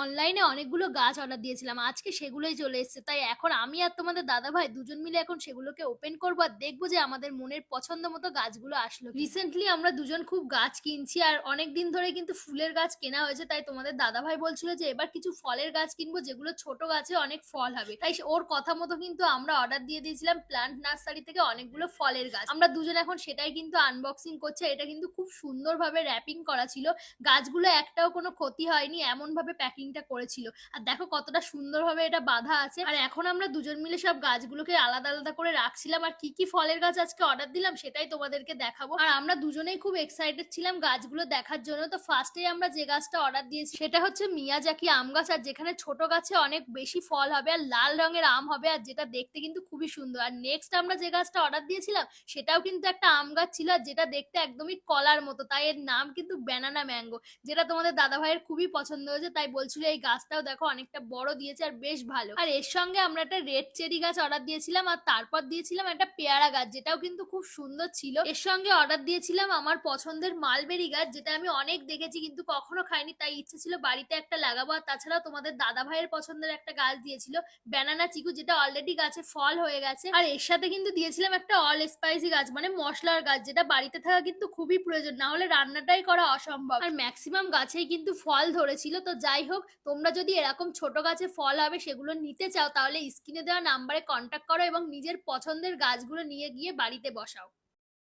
অনলাইনে অনেকগুলো গাছ অর্ডার দিয়েছিলাম। আজকে সেগুলোই চলে এসেছে। তাই এখন আমি আর তোমাদের দাদাভাই দুজন মিলে এখন সেগুলোকে ওপেন করব আর দেখব যে আমাদের মনের পছন্দ মতো গাছগুলো আসলো কিনা। রিসেন্টলি আমরা দুজন খুব গাছ কিনছি আর অনেকদিন ধরে কিন্তু ফুলের গাছ কেনা হয়েছে। তাই তোমাদের দাদাভাই বলছিল যে এবার কিছু ফলের গাছ কিনবো যেগুলো ছোট গাছে অনেক ফল হবে। তাই ওর কথা মতো কিন্তু আমরা অর্ডার দিয়ে দিয়েছিলাম প্লান্ট নার্সারি থেকে অনেকগুলো ফলের গাছ। আমরা দুজন এখন সেটাই কিন্তু আনবক্সিং করছি। এটা কিন্তু খুব সুন্দরভাবে র‍্যাপিং করা ছিল। গাছগুলো একটাও কোনো ক্ষতি হয়নি এমনভাবে প্যাকিংটা করেছিল। আর দেখো কতটা সুন্দরভাবে এটা বাঁধা আছে। আর এখন আমরা দুজন মিলে সব গাছগুলোকে আলাদা, আলাদা করে রাখছিলাম। আর কি ফলের গাছ আজকে অর্ডার দিলাম সেটাই তোমাদেরকে দেখাবো। আর আমরা দুজনেই খুব এক্সাইটেড ছিলাম গাছগুলো দেখার জন্য। তো ফার্স্টেই আমরা যে গাছটা অর্ডার দিয়েছি সেটা হচ্ছে মিয়াজাকি আম গাছ। আর যেখানে ছোট গাছে অনেক বেশি ফল হবে আর লাল রঙের আম হবে আর যেটা দেখতে কিন্তু খুবই সুন্দর। আর নেক্সট আমরা যে গাছটা অর্ডার দিয়েছিলাম সেটাও কিন্তু একটা আম গাছ ছিল আর যেটা দেখতে একদমই কলার মতো। তাই এর নাম কিন্তু ব্যানানা ম্যাঙ্গো। যেটা তোমাদের দাদা ভাইয়ের খুবই পছন্দ হয়েছে। তাই বলছিল এই গাছটাও দেখো অনেকটা বড় দিয়েছে আর বেশ ভালো। আর এর সঙ্গে আমরা একটা রেড চেরি গাছ অর্ডার দিয়েছিলাম আর তারপর দিয়েছিলাম একটা পেয়ারা গাছ যেটাও কিন্তু খুব সুন্দর ছিল। এর সঙ্গে অর্ডার দিয়েছিলাম আমার পছন্দের মালবেরি গাছ যেটা আমি অনেক দেখেছি কিন্তু কখনো খাইনি। তাই ইচ্ছে ছিল বাড়িতে একটা লাগাবো। আর তাছাড়াও তোমাদের দাদা ভাইয়ের পছন্দের একটা গাছ দিয়েছিল ব্যানানা চিকু যেটা অলরেডি গাছে ফল হয়ে গেছে। আর এর সাথে কিন্তু দিয়েছিলাম একটা অল স্পাইসি গাছ মানে মশলার গাছ যেটা বাড়িতে থাকা কিন্তু খুবই প্রয়োজন, না হলে রান্নাটাই করা অসম্ভব। আর ম্যাক্সিমাম গাছেই কিন্তু ফল ধরেছিল। তো যাই হোক, তোমরা যদি এরকম ছোট গাছে ফল হবে সেগুলো নিতে চাও তাহলে স্ক্রিনে দেওয়া নাম্বারে কন্ট্যাক্ট করো এবং নিজের পছন্দের গাছগুলো নিয়ে গিয়ে বাড়িতে বসাও।